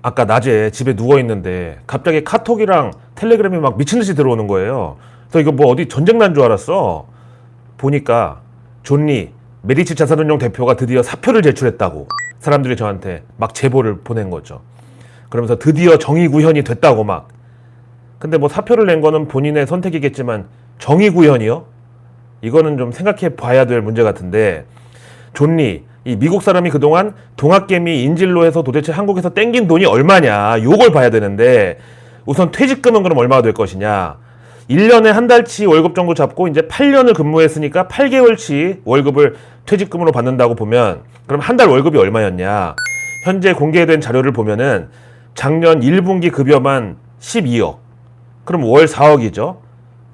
아까 낮에 집에 누워있는데 갑자기 카톡이랑 텔레그램이 막 미친듯이 들어오는 거예요. 그래서 이거 뭐 어디 전쟁 난 줄 알았어. 보니까 존리 메리츠 자산운용 대표가 드디어 사표를 제출했다고 사람들이 저한테 막 제보를 보낸 거죠. 그러면서 드디어 정의구현이 됐다고 막. 근데 뭐 사표를 낸 거는 본인의 선택이겠지만 정의구현이요? 이거는 좀 생각해 봐야 될 문제 같은데, 존리 이 미국 사람이 그동안 동학개미 인질로 해서 도대체 한국에서 땡긴 돈이 얼마냐, 요걸 봐야 되는데, 우선 퇴직금은 그럼 얼마가 될 것이냐. 1년에 한 달치 월급 정도 잡고 이제 8년을 근무했으니까 8개월치 월급을 퇴직금으로 받는다고 보면, 그럼 한 달 월급이 얼마였냐. 현재 공개된 자료를 보면은 작년 1분기 급여만 12억. 그럼 월 4억이죠.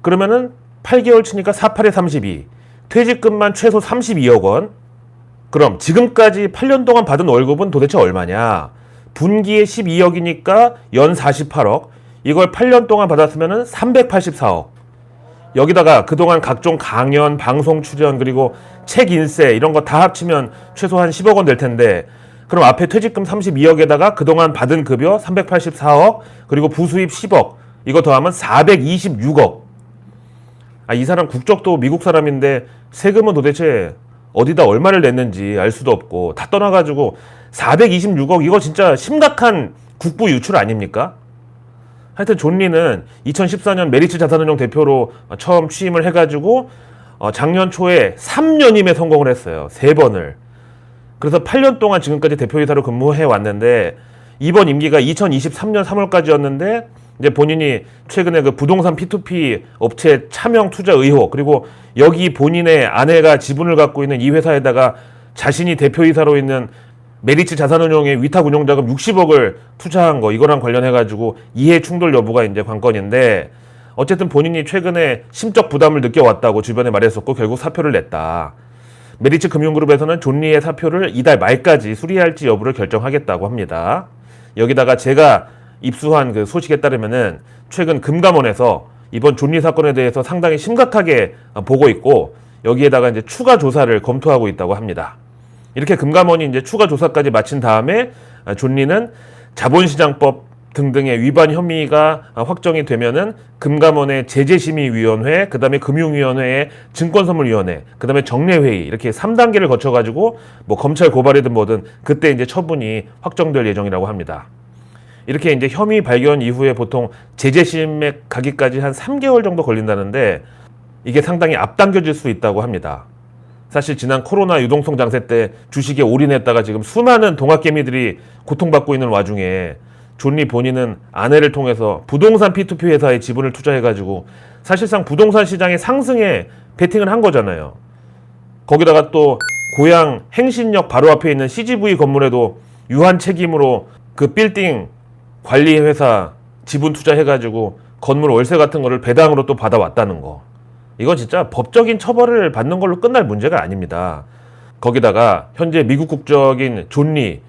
그러면은 8개월 치니까 48에 32. 퇴직금만 최소 32억 원. 그럼 지금까지 8년 동안 받은 월급은 도대체 얼마냐? 분기에 12억이니까 연 48억. 이걸 8년 동안 받았으면 384억. 여기다가 그동안 각종 강연, 방송 출연, 그리고 책 인세 이런 거 다 합치면 최소한 10억 원 될 텐데, 그럼 앞에 퇴직금 32억에다가 그동안 받은 급여 384억, 그리고 부수입 10억, 이거 더하면 426억. 이 사람 국적도 미국 사람인데 세금은 도대체 어디다 얼마를 냈는지 알 수도 없고, 다 떠나가지고 426억, 이거 진짜 심각한 국부 유출 아닙니까? 하여튼 존리는 2014년 메리츠 자산운용 대표로 처음 취임을 해가지고 작년 초에 3년임에 성공을 했어요. 3번을. 그래서 8년 동안 지금까지 대표이사로 근무해 왔는데, 이번 임기가 2023년 3월까지였는데 이제 본인이 최근에 그 부동산 P2P 업체 차명 투자 의혹, 그리고 여기 본인의 아내가 지분을 갖고 있는 이 회사에다가 자신이 대표이사로 있는 메리츠 자산운용의 위탁 운용자금 60억을 투자한 거, 이거랑 관련해가지고 이해 충돌 여부가 이제 관건인데, 어쨌든 본인이 최근에 심적 부담을 느껴왔다고 주변에 말했었고 결국 사표를 냈다. 메리츠 금융그룹에서는 존리의 사표를 이달 말까지 수리할지 여부를 결정하겠다고 합니다. 여기다가 제가 입수한 그 소식에 따르면은 최근 금감원에서 이번 존리 사건에 대해서 상당히 심각하게 보고 있고, 여기에다가 이제 추가 조사를 검토하고 있다고 합니다. 이렇게 금감원이 이제 추가 조사까지 마친 다음에 존리는 자본시장법 등등의 위반 혐의가 확정이 되면은 금감원의 제재심의위원회, 그 다음에 금융위원회의 증권선물위원회, 그 다음에 정례회의, 이렇게 3단계를 거쳐가지고 뭐 검찰 고발이든 뭐든 그때 이제 처분이 확정될 예정이라고 합니다. 이렇게 이제 혐의 발견 이후에 보통 제재심에 가기까지 한 3개월 정도 걸린다는데, 이게 상당히 앞당겨질 수 있다고 합니다. 사실 지난 코로나 유동성 장세 때 주식에 올인했다가 지금 수많은 동학개미들이 고통받고 있는 와중에 존리 본인은 아내를 통해서 부동산 P2P 회사에 지분을 투자해가지고 사실상 부동산 시장의 상승에 베팅을 한 거잖아요. 거기다가 또 고향 행신역 바로 앞에 있는 CGV 건물에도 유한 책임으로 그 빌딩 관리 회사 지분 투자해가지고 건물 월세 같은 거를 배당으로 또 받아왔다는 거. 이건 진짜 법적인 처벌을 받는 걸로 끝날 문제가 아닙니다. 거기다가 현재 미국 국적인 존리,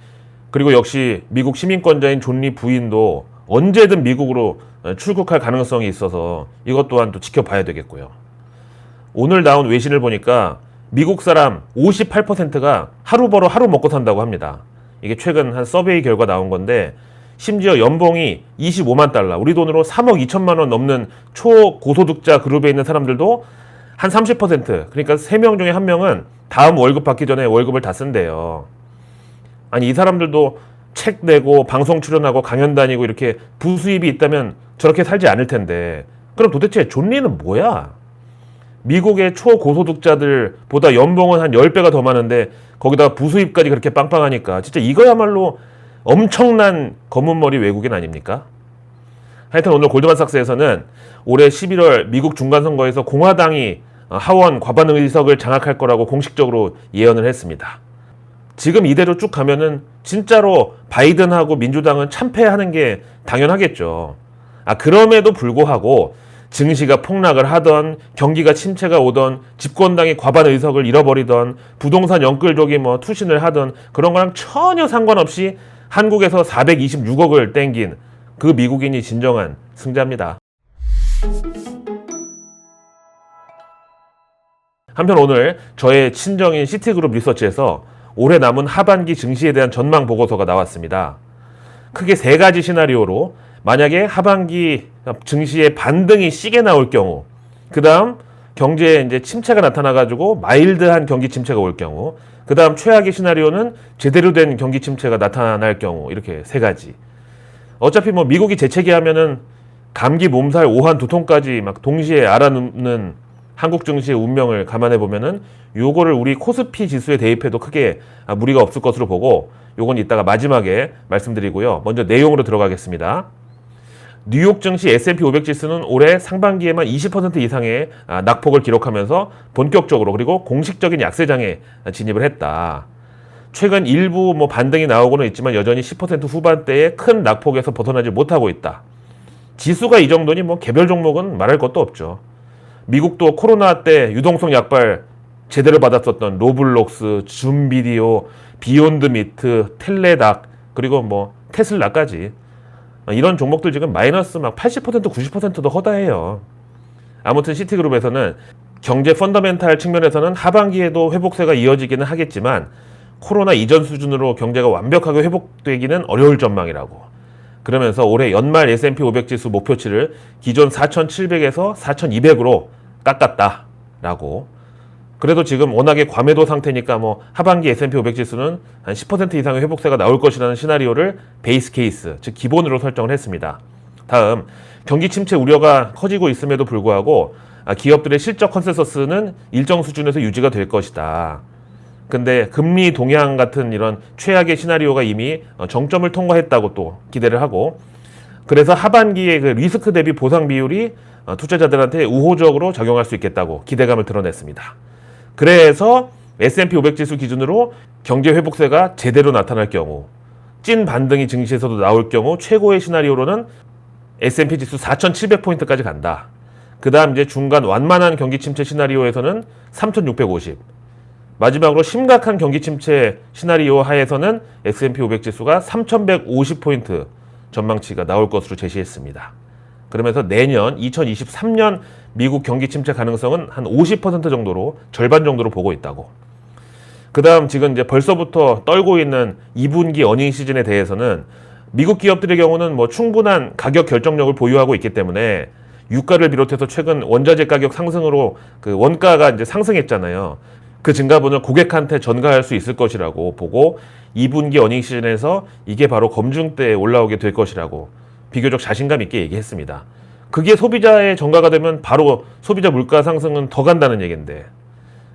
그리고 역시 미국 시민권자인 존리 부인도 언제든 미국으로 출국할 가능성이 있어서 이것 또한 또 지켜봐야 되겠고요. 오늘 나온 외신을 보니까 미국 사람 58%가 하루 벌어 하루 먹고 산다고 합니다. 이게 최근 한 서베이 결과 나온 건데, 심지어 연봉이 25만 달러, 우리 돈으로 3억 2천만 원 넘는 초고소득자 그룹에 있는 사람들도 한 30%, 그러니까 3명 중에 1명은 다음 월급 받기 전에 월급을 다 쓴대요. 아니, 이 사람들도 책 내고 방송 출연하고 강연 다니고 이렇게 부수입이 있다면 저렇게 살지 않을 텐데, 그럼 도대체 존리는 뭐야? 미국의 초고소득자들보다 연봉은 한 10배가 더 많은데 거기다가 부수입까지 그렇게 빵빵하니까 진짜 이거야말로 엄청난 검은머리 외국인 아닙니까? 하여튼 오늘 골드만삭스에서는 올해 11월 미국 중간선거에서 공화당이 하원 과반 의석을 장악할 거라고 공식적으로 예언을 했습니다. 지금 이대로 쭉 가면은 진짜로 바이든하고 민주당은 참패하는 게 당연하겠죠. 그럼에도 불구하고 증시가 폭락을 하던, 경기가 침체가 오던, 집권당이 과반 의석을 잃어버리던, 부동산 연끌족이 뭐 투신을 하던, 그런 거랑 전혀 상관없이 한국에서 426억을 땡긴 그 미국인이 진정한 승자입니다. 한편 오늘 저의 친정인 시티그룹 리서치에서 올해 남은 하반기 증시에 대한 전망 보고서가 나왔습니다. 크게 세 가지 시나리오로 만약에 하반기 증시의 반등이 시게 나올 경우, 그 다음 경제에 이제 침체가 나타나가지고 마일드한 경기 침체가 올 경우, 그 다음 최악의 시나리오는 제대로 된 경기 침체가 나타날 경우, 이렇게 세 가지. 어차피 뭐 미국이 재채기 하면은 감기, 몸살, 오한, 두통까지 막 동시에 알아눕는 한국 증시의 운명을 감안해 보면은 요거를 우리 코스피 지수에 대입해도 크게 무리가 없을 것으로 보고, 요건 이따가 마지막에 말씀드리고요. 먼저 내용으로 들어가겠습니다. 뉴욕 증시 S&P 500 지수는 올해 상반기에만 20% 이상의 낙폭을 기록하면서 본격적으로 그리고 공식적인 약세장에 진입을 했다. 최근 일부 뭐 반등이 나오고는 있지만 여전히 10% 후반대의 큰 낙폭에서 벗어나지 못하고 있다. 지수가 이 정도니 뭐 개별 종목은 말할 것도 없죠. 미국도 코로나 때 유동성 약발 제대로 받았었던 로블록스, 줌비디오, 비욘드 미트, 텔레닥, 그리고 뭐 테슬라까지 이런 종목들 지금 마이너스 막 80%, 90%도 허다해요. 아무튼 시티그룹에서는 경제 펀더멘탈 측면에서는 하반기에도 회복세가 이어지기는 하겠지만 코로나 이전 수준으로 경제가 완벽하게 회복되기는 어려울 전망이라고. 그러면서 올해 연말 S&P 500 지수 목표치를 기존 4,700에서 4,200으로 깎았다라고. 그래도 지금 워낙에 과매도 상태니까 뭐 하반기 S&P 500 지수는 한 10% 이상의 회복세가 나올 것이라는 시나리오를 베이스 케이스, 즉 기본으로 설정을 했습니다. 다음, 경기 침체 우려가 커지고 있음에도 불구하고 기업들의 실적 컨센서스는 일정 수준에서 유지가 될 것이다. 근데 금리 동향 같은 이런 최악의 시나리오가 이미 정점을 통과했다고 또 기대를 하고, 그래서 하반기에 그 리스크 대비 보상 비율이 투자자들한테 우호적으로 작용할 수 있겠다고 기대감을 드러냈습니다. 그래서 S&P 500 지수 기준으로 경제 회복세가 제대로 나타날 경우, 찐 반등이 증시에서도 나올 경우 최고의 시나리오로는 S&P 지수 4,700포인트까지 간다. 그 다음 이제 중간 완만한 경기 침체 시나리오에서는 3,650. 마지막으로 심각한 경기 침체 시나리오 하에서는 S&P 500 지수가 3,150포인트 전망치가 나올 것으로 제시했습니다. 그러면서 내년 2023년 미국 경기 침체 가능성은 한 50% 정도로, 절반 정도로 보고 있다고. 그 다음 지금 이제 벌써부터 떨고 있는 2분기 어닝 시즌에 대해서는 미국 기업들의 경우는 뭐 충분한 가격 결정력을 보유하고 있기 때문에 유가를 비롯해서 최근 원자재 가격 상승으로 그 원가가 이제 상승했잖아요. 그 증가분을 고객한테 전가할 수 있을 것이라고 보고 2분기 어닝 시즌에서 이게 바로 검증대에 올라오게 될 것이라고 비교적 자신감 있게 얘기했습니다. 그게 소비자의 전가가 되면 바로 소비자 물가 상승은 더 간다는 얘기인데.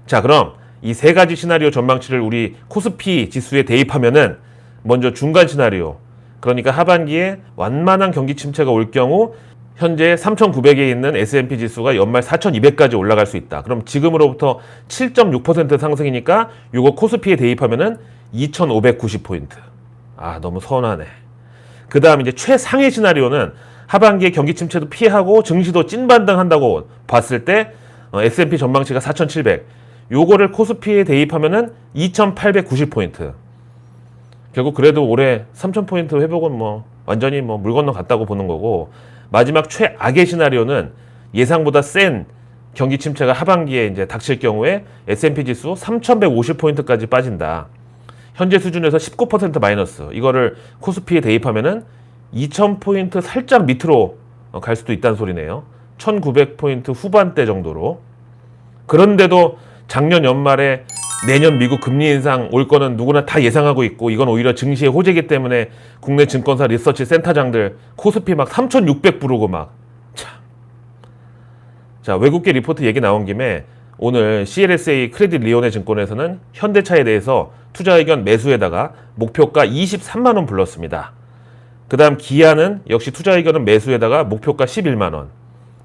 자, 그럼 이 세 가지 시나리오 전망치를 우리 코스피 지수에 대입하면은 먼저 중간 시나리오, 그러니까 하반기에 완만한 경기 침체가 올 경우 현재 3,900에 있는 S&P 지수가 연말 4,200까지 올라갈 수 있다. 그럼 지금으로부터 7.6% 상승이니까 요거 코스피에 대입하면은 2,590포인트. 아, 너무 서운하네. 그 다음 이제 최상의 시나리오는 하반기에 경기 침체도 피하고 증시도 찐반등한다고 봤을 때 S&P 전망치가 4,700. 요거를 코스피에 대입하면은 2,890포인트. 결국 그래도 올해 3,000포인트 회복은 뭐 완전히 뭐 물 건너 갔다고 보는 거고, 마지막 최악의 시나리오는 예상보다 센 경기 침체가 하반기에 이제 닥칠 경우에 S&P 지수 3,150포인트까지 빠진다. 현재 수준에서 19% 마이너스. 이거를 코스피에 대입하면은 2,000포인트 살짝 밑으로 갈 수도 있다는 소리네요. 1,900포인트 후반대 정도로. 그런데도 작년 연말에 내년 미국 금리 인상 올 거는 누구나 다 예상하고 있고, 이건 오히려 증시의 호재이기 때문에 국내 증권사 리서치 센터장들 코스피 막 3,600 부르고 막 참. 자, 외국계 리포트 얘기 나온 김에 오늘 CLSA 크레딧 리오네 증권에서는 현대차에 대해서 투자 의견 매수에다가 목표가 23만 원 불렀습니다. 그 다음 기아는 역시 투자 의견은 매수에다가 목표가 11만 원.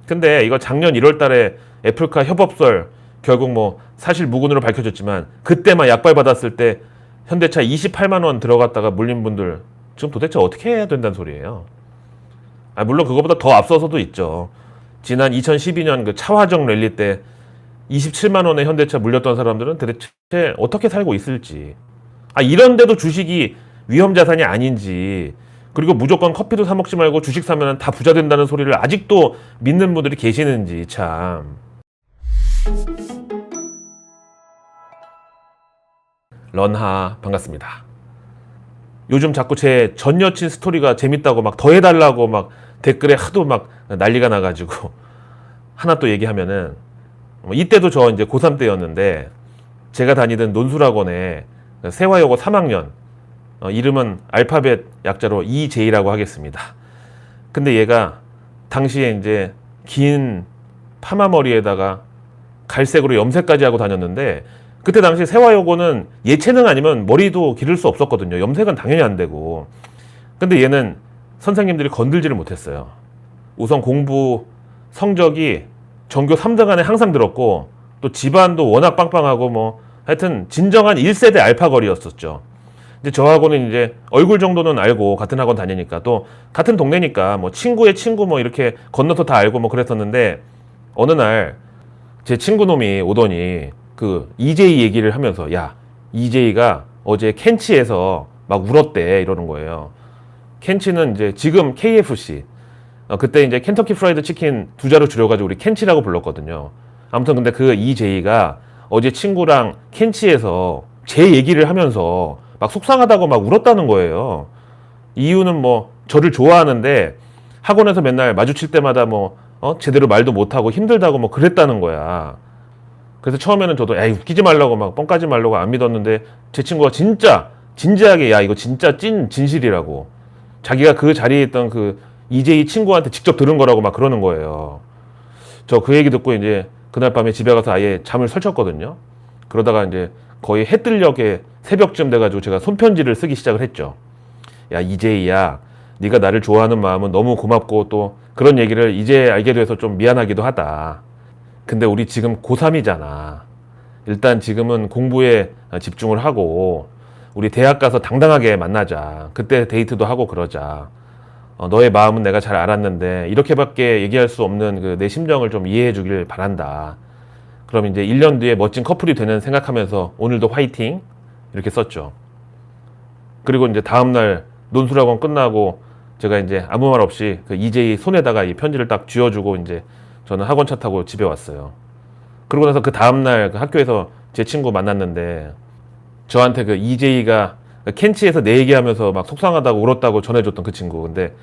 근데 이거 작년 1월 달에 애플카 협업설 결국 뭐 사실 무근으로 밝혀졌지만 그때만 약발 받았을 때 현대차 28만 원 들어갔다가 물린 분들 지금 도대체 어떻게 해야 된다는 소리예요. 물론 그거보다 더 앞서서도 있죠. 지난 2012년 그 차화정 랠리 때 27만 원에 현대차 물렸던 사람들은 도대체 어떻게 살고 있을지. 이런데도 주식이 위험 자산이 아닌지, 그리고 무조건 커피도 사 먹지 말고 주식 사면 다 부자 된다는 소리를 아직도 믿는 분들이 계시는지 참. 런하 반갑습니다. 요즘 자꾸 제 전 여친 스토리가 재밌다고 막 더 해달라고 막 댓글에 하도 막 난리가 나가지고 하나 또 얘기하면은 이때도 저 이제 고3 때였는데 제가 다니던 논술학원에 세화여고 3학년 이름은 알파벳 약자로 EJ라고 하겠습니다. 근데 얘가 당시에 이제 긴 파마 머리에다가 갈색으로 염색까지 하고 다녔는데 그때 당시 세화여고는 예체능 아니면 머리도 기를 수 없었거든요. 염색은 당연히 안 되고. 근데 얘는 선생님들이 건들지를 못했어요. 우선 공부 성적이 전교 3등 안에 항상 들었고 또 집안도 워낙 빵빵하고 뭐 하여튼 진정한 1세대 알파걸이었었죠. 이제 저하고는 이제 얼굴 정도는 알고 같은 학원 다니니까 또 같은 동네니까 뭐 친구의 친구 뭐 이렇게 건너서 다 알고 뭐 그랬었는데 어느 날 제 친구 놈이 오더니 그 EJ 얘기를 하면서 야 EJ가 어제 켄치에서 막 울었대 이러는 거예요. 켄치는 이제 지금 KFC 그때 이제 켄터키 프라이드 치킨 2자로 줄여가지고 우리 켄치라고 불렀거든요. 아무튼 근데 그 EJ가 어제 친구랑 켄치에서 제 얘기를 하면서 막 속상하다고 막 울었다는 거예요. 이유는 뭐 저를 좋아하는데 학원에서 맨날 마주칠 때마다 뭐 제대로 말도 못하고 힘들다고 뭐 그랬다는 거야. 그래서 처음에는 저도 에이 웃기지 말라고 막 뻥 까지 말라고 안 믿었는데 제 친구가 진짜 진지하게 야 이거 진짜 찐 진실이라고 자기가 그 자리에 있던 그 EJ 친구한테 직접 들은 거라고 막 그러는 거예요. 저 그 얘기 듣고 이제 그날 밤에 집에 가서 아예 잠을 설쳤거든요. 그러다가 이제 거의 해 뜨려게 새벽쯤 돼가지고 제가 손편지를 쓰기 시작을 했죠. 야 EJ야 네가 나를 좋아하는 마음은 너무 고맙고 또 그런 얘기를 이제 알게 돼서 좀 미안하기도 하다. 근데 우리 지금 고3이잖아. 일단 지금은 공부에 집중을 하고 우리 대학 가서 당당하게 만나자. 그때 데이트도 하고 그러자. 너의 마음은 내가 잘 알았는데 이렇게밖에 얘기할 수 없는 그 내 심정을 좀 이해해 주길 바란다. 그럼 이제 1년 뒤에 멋진 커플이 되는 생각하면서 오늘도 화이팅 이렇게 썼죠. 그리고 이제 다음날 논술학원 끝나고 제가 이제 아무 말 없이 그 EJ 손에다가 이 편지를 딱 쥐어주고 이제 저는 학원 차 타고 집에 왔어요. 그러고 나서 그 다음날 그 학교에서 제 친구 만났는데 저한테 그 EJ가 켄치에서 내 얘기하면서 막 속상하다고 울었다고 전해줬던 그 친구. 근데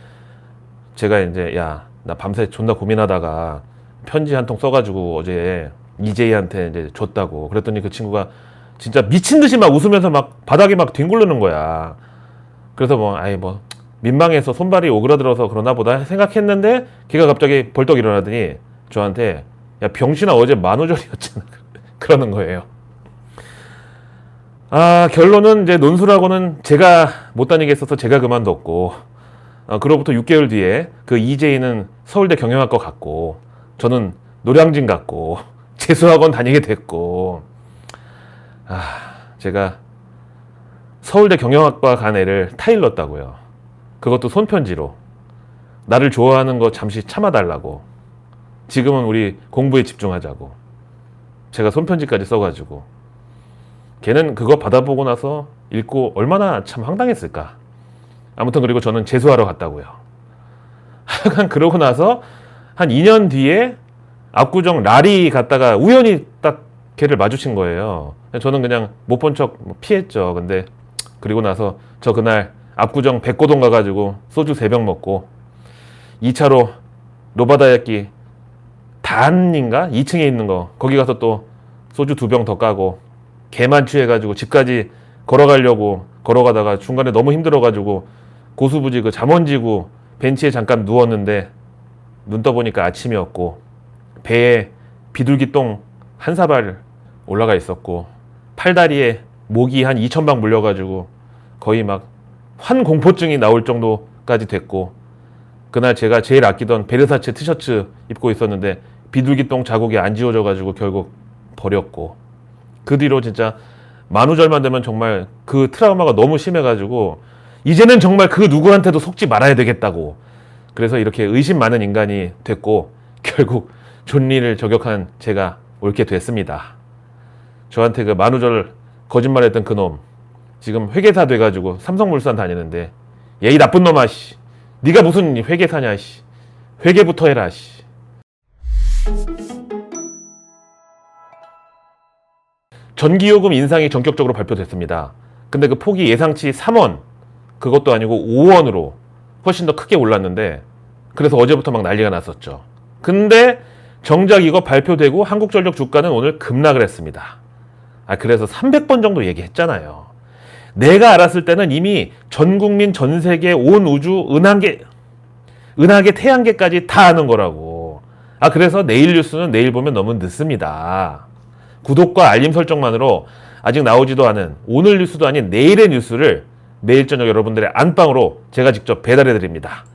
제가 이제 야, 나 밤새 존나 고민하다가 편지 한 통 써가지고 어제 EJ한테 이제 줬다고. 그랬더니 그 친구가 진짜 미친 듯이 막 웃으면서 막 바닥에 막 뒹굴르는 거야. 그래서 뭐 아이 뭐 민망해서 손발이 오그라들어서 그러나 보다 생각했는데 걔가 갑자기 벌떡 일어나더니 저한테 야 병신아 어제 만우절이었잖아 그러는 거예요. 아 결론은 이제 논술학원은 제가 못 다니게 했어서 제가 그만뒀고 그로부터 6개월 뒤에 그 EJ는 서울대 경영학과 갔고 저는 노량진 갔고 재수학원 다니게 됐고 제가 서울대 경영학과 간 애를 타일렀다고요. 그것도 손편지로 나를 좋아하는 거 잠시 참아달라고 지금은 우리 공부에 집중하자고 제가 손편지까지 써가지고 걔는 그거 받아보고 나서 읽고 얼마나 참 황당했을까. 아무튼 그리고 저는 재수하러 갔다고요. 하여간 그러고 나서 한 2년 뒤에 압구정 라리 갔다가 우연히 딱 걔를 마주친 거예요. 저는 그냥 못 본 척 피했죠. 근데 그리고 나서 저 그날 압구정 백고동 가가지고 소주 3병 먹고 2차로 노바다야끼 단인가? 2층에 있는 거 거기 가서 또 소주 2병 더 까고 개만 취해가지고 집까지 걸어가려고 걸어가다가 중간에 너무 힘들어가지고 고수부지 그 잠원지구 벤치에 잠깐 누웠는데 눈 떠보니까 아침이었고 배에 비둘기 똥 한 사발 올라가 있었고 팔다리에 모기 한 2,000방 물려가지고 거의 막 환공포증이 나올 정도까지 됐고 그날 제가 제일 아끼던 베르사체 티셔츠 입고 있었는데 비둘기 똥 자국이 안 지워져가지고 결국 버렸고 그 뒤로 진짜 만우절만 되면 정말 그 트라우마가 너무 심해가지고 이제는 정말 그 누구한테도 속지 말아야 되겠다고 그래서 이렇게 의심 많은 인간이 됐고 결국 존리를 저격한 제가 옳게 됐습니다. 저한테 그 만우절 거짓말했던 그놈 지금 회계사 돼가지고 삼성물산 다니는데 얘 이 나쁜 놈아 씨 네가 무슨 회계사냐 씨 회계부터 해라 씨. 전기요금 인상이 전격적으로 발표됐습니다. 근데 그 폭이 예상치 3원 그것도 아니고 5원으로 훨씬 더 크게 올랐는데, 그래서 어제부터 막 난리가 났었죠. 근데 정작 이거 발표되고 한국전력 주가는 오늘 급락을 했습니다. 그래서 300번 정도 얘기했잖아요. 내가 알았을 때는 이미 전 국민, 전 세계, 온 우주, 은하계, 태양계까지 다 아는 거라고. 그래서 내일 뉴스는 내일 보면 너무 늦습니다. 구독과 알림 설정만으로 아직 나오지도 않은 오늘 뉴스도 아닌 내일의 뉴스를 매일 저녁 여러분들의 안방으로 제가 직접 배달해 드립니다.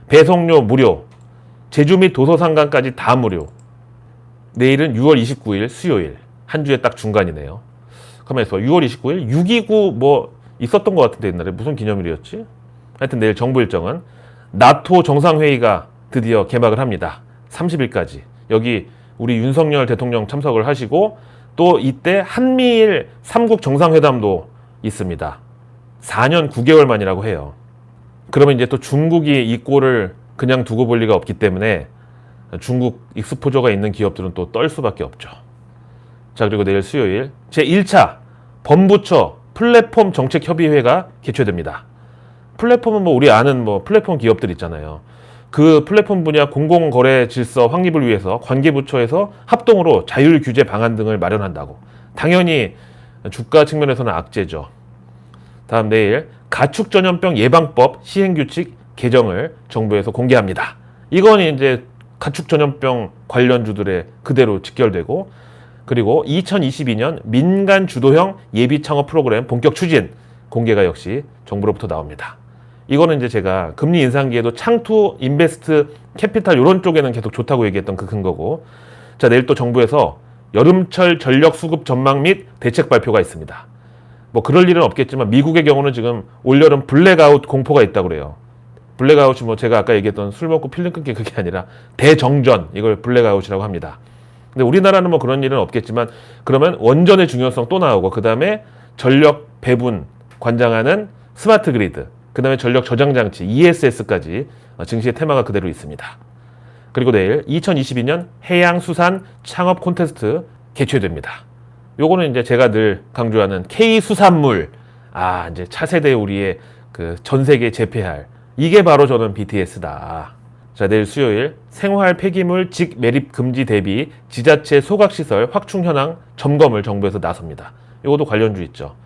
배송료 무료, 제주 및 도서상관까지 다 무료. 내일은 6월 29일 수요일, 한 주에 딱 중간이네요. 가만히 있어. 6월 29일 6.29 뭐 있었던 것 같은데, 옛날에 무슨 기념일이었지? 하여튼 내일 정부 일정은 나토 정상회의가 드디어 개막을 합니다. 30일까지. 여기 우리 윤석열 대통령 참석을 하시고, 또 이때 한미일 3국 정상회담도 있습니다. 4년 9개월 만이라고 해요. 그러면 이제 또 중국이 이 꼴을 그냥 두고 볼 리가 없기 때문에 중국 익스포저가 있는 기업들은 또 떨 수밖에 없죠. 자, 그리고 내일 수요일 제1차 범부처 플랫폼 정책협의회가 개최됩니다. 플랫폼은 뭐 우리 아는 뭐 플랫폼 기업들 있잖아요. 그 플랫폼 분야 공공거래 질서 확립을 위해서 관계부처에서 합동으로 자율 규제 방안 등을 마련한다고. 당연히 주가 측면에서는 악재죠. 다음 내일 가축 전염병 예방법 시행규칙 개정을 정부에서 공개합니다. 이건 이제 가축 전염병 관련주들의 그대로 직결되고, 그리고 2022년 민간 주도형 예비 창업 프로그램 본격 추진 공개가 역시 정부로부터 나옵니다. 이거는 이제 제가 금리 인상기에도 창투, 인베스트, 캐피탈 이런 쪽에는 계속 좋다고 얘기했던 그 근거고. 자, 내일 또 정부에서 여름철 전력 수급 전망 및 대책 발표가 있습니다. 뭐 그럴 일은 없겠지만 미국의 경우는 지금 올여름 블랙아웃 공포가 있다고 그래요. 블랙아웃이 뭐 제가 아까 얘기했던 술 먹고 필름 끊기 그게 아니라 대정전, 이걸 블랙아웃이라고 합니다. 근데 우리나라는 뭐 그런 일은 없겠지만, 그러면 원전의 중요성 또 나오고, 그 다음에 전력 배분 관장하는 스마트 그리드, 그 다음에 전력 저장 장치 ESS까지 증시의 테마가 그대로 있습니다. 그리고 내일 2022년 해양수산 창업 콘테스트 개최됩니다. 요거는 이제 제가 늘 강조하는 K수산물, 이제 차세대 우리의 그 전 세계 재패할, 이게 바로 저는 BTS다. 자, 내일 수요일 생활 폐기물 직 매립 금지 대비 지자체 소각시설 확충 현황 점검을 정부에서 나섭니다. 이것도 관련주 있죠.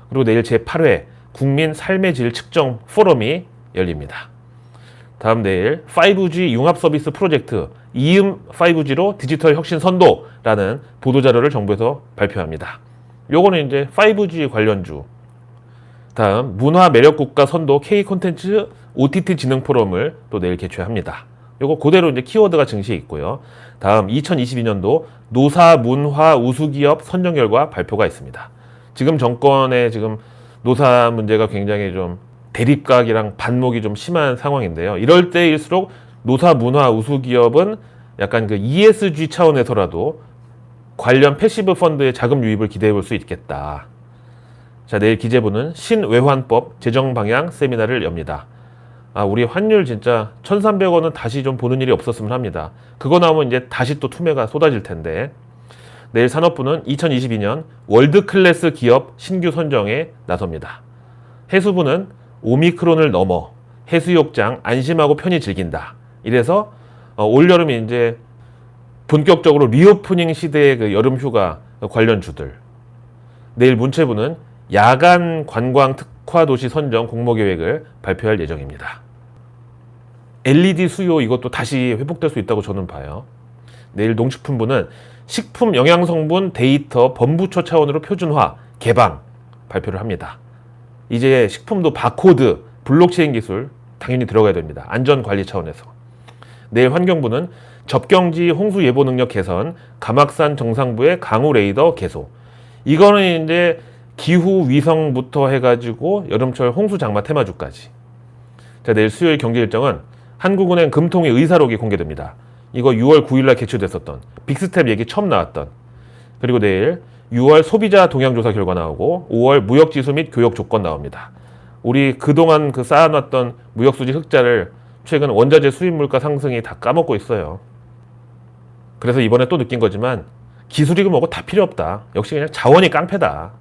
그리고 내일 제8회 국민 삶의 질 측정 포럼이 열립니다. 다음 내일 5G 융합 서비스 프로젝트 이음 5G로 디지털 혁신 선도라는 보도자료를 정부에서 발표합니다. 요거는 이제 5G 관련주. 다음 문화 매력 국가 선도 K 콘텐츠 OTT 진흥 포럼을 또 내일 개최합니다. 요거 그대로 이제 키워드가 증시에 있고요. 다음 2022년도 노사 문화 우수기업 선정 결과 발표가 있습니다. 지금 정권의 지금 노사 문제가 굉장히 좀 대립각이랑 반목이 좀 심한 상황인데요. 이럴 때일수록 노사 문화 우수기업은 약간 그 ESG 차원에서라도 관련 패시브 펀드의 자금 유입을 기대해 볼 수 있겠다. 자, 내일 기재부는 신외환법 재정 방향 세미나를 엽니다. 우리 환율 진짜 1,300원은 다시 좀 보는 일이 없었으면 합니다. 그거 나오면 이제 다시 또 투매가 쏟아질 텐데. 내일 산업부는 2022년 월드클래스 기업 신규 선정에 나섭니다. 해수부는 오미크론을 넘어 해수욕장 안심하고 편히 즐긴다. 이래서 올여름에 이제 본격적으로 리오프닝 시대의 그 여름 휴가 관련주들. 내일 문체부는 야간 관광 특화 도시 선정 공모 계획을 발표할 예정입니다. LED 수요 이것도 다시 회복될 수 있다고 저는 봐요. 내일 농식품부는 식품 영양성분 데이터 범부처 차원으로 표준화 개방 발표를 합니다. 이제 식품도 바코드 블록체인 기술 당연히 들어가야 됩니다. 안전관리 차원에서. 내일 환경부는 접경지 홍수 예보 능력 개선, 감악산 정상부의 강우 레이더 개소. 이거는 이제 기후 위성부터 해가지고 여름철 홍수 장마 테마주까지. 자, 내일 수요일 경제 일정은 한국은행 금통위 의사록이 공개됩니다. 이거 6월 9일날 개최됐었던 빅스텝 얘기 처음 나왔던. 그리고 내일 6월 소비자 동향조사 결과 나오고 5월 무역지수 및 교역 조건 나옵니다. 우리 그동안 그 쌓아놨던 무역수지 흑자를 최근 원자재 수입 물가 상승이 다 까먹고 있어요. 그래서 이번에 또 느낀 거지만 기술이고 뭐고 다 필요 없다. 역시 그냥 자원이 깡패다.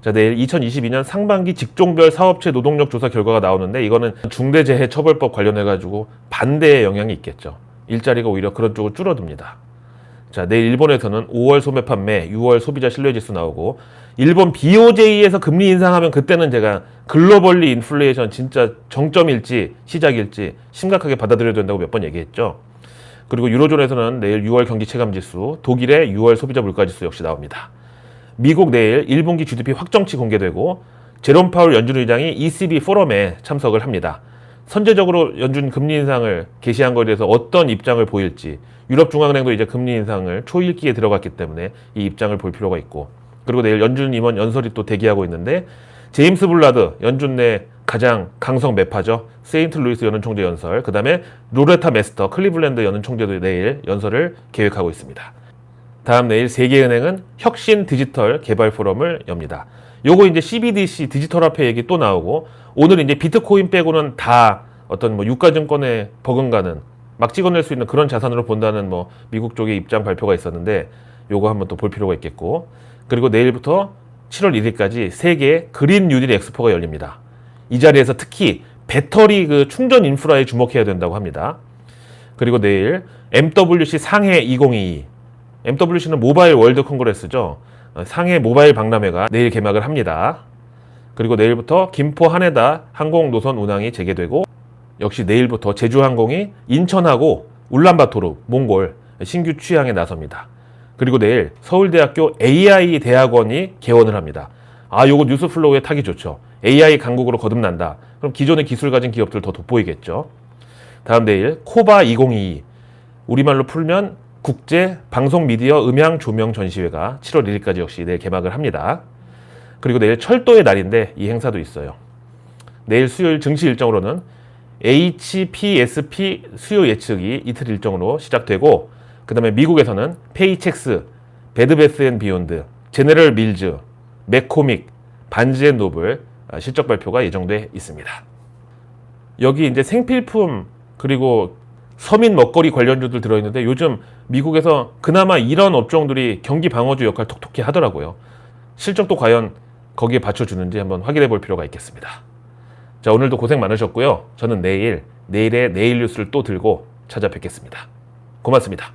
자, 내일 2022년 상반기 직종별 사업체 노동력 조사 결과가 나오는데 이거는 중대재해처벌법 관련해가지고 반대의 영향이 있겠죠. 일자리가 오히려 그런 쪽으로 줄어듭니다. 자, 내일 일본에서는 5월 소매 판매, 6월 소비자 신뢰지수 나오고 일본 BOJ에서 금리 인상하면 그때는 제가 글로벌리 인플레이션 진짜 정점일지 시작일지 심각하게 받아들여야 된다고 몇 번 얘기했죠. 그리고 유로존에서는 내일 6월 경기 체감지수, 독일의 6월 소비자 물가지수 역시 나옵니다. 미국 내일 1분기 GDP 확정치 공개되고 제롬 파월 연준 의장이 ECB 포럼에 참석을 합니다. 선제적으로 연준 금리 인상을 개시한 것에 대해서 어떤 입장을 보일지, 유럽중앙은행도 이제 금리 인상을 초읽기에 들어갔기 때문에 이 입장을 볼 필요가 있고, 그리고 내일 연준 임원 연설이 또 대기하고 있는데 제임스 블라드 연준 내 가장 강성 매파죠. 세인트루이스 연은 총재 연설, 그 다음에 로레타 메스터 클리블랜드 연은 총재도 내일 연설을 계획하고 있습니다. 다음 내일 세계은행은 혁신 디지털 개발 포럼을 엽니다. 요거 이제 CBDC 디지털 화폐 얘기 또 나오고, 오늘 이제 비트코인 빼고는 다 어떤 뭐 유가증권에 버금가는 막 찍어낼 수 있는 그런 자산으로 본다는 뭐 미국 쪽의 입장 발표가 있었는데 요거 한번 또 볼 필요가 있겠고, 그리고 내일부터 7월 1일까지 세계 그린 뉴딜 엑스포가 열립니다. 이 자리에서 특히 배터리 그 충전 인프라에 주목해야 된다고 합니다. 그리고 내일 MWC 상해 2022, MWC는 모바일 월드 콩그레스죠. 상해 모바일 박람회가 내일 개막을 합니다. 그리고 내일부터 김포 하네다 항공 노선 운항이 재개되고, 역시 내일부터 제주항공이 인천하고 울란바토르, 몽골 신규 취항에 나섭니다. 그리고 내일 서울대학교 AI 대학원이 개원을 합니다. 아, 요거 뉴스플로우에 타기 좋죠. AI 강국으로 거듭난다. 그럼 기존의 기술 가진 기업들 더 돋보이겠죠. 다음 내일 코바 2022, 우리말로 풀면 국제 방송 미디어 음향 조명 전시회가 7월 1일까지 역시 내일 개막을 합니다. 그리고 내일 철도의 날인데 이 행사도 있어요. 내일 수요일 증시 일정으로는 HPSP 수요 예측이 이틀 일정으로 시작되고, 그 다음에 미국에서는 페이첵스, 베드베스앤비욘드, 제네럴 밀즈, 맥코믹, 반지앤노블 실적 발표가 예정돼 있습니다. 여기 이제 생필품 그리고 서민 먹거리 관련주들 들어있는데 요즘 미국에서 그나마 이런 업종들이 경기 방어주 역할 톡톡히 하더라고요. 실적도 과연 거기에 받쳐주는지 한번 확인해 볼 필요가 있겠습니다. 자, 오늘도 고생 많으셨고요. 저는 내일의 내일 뉴스를 또 들고 찾아뵙겠습니다. 고맙습니다.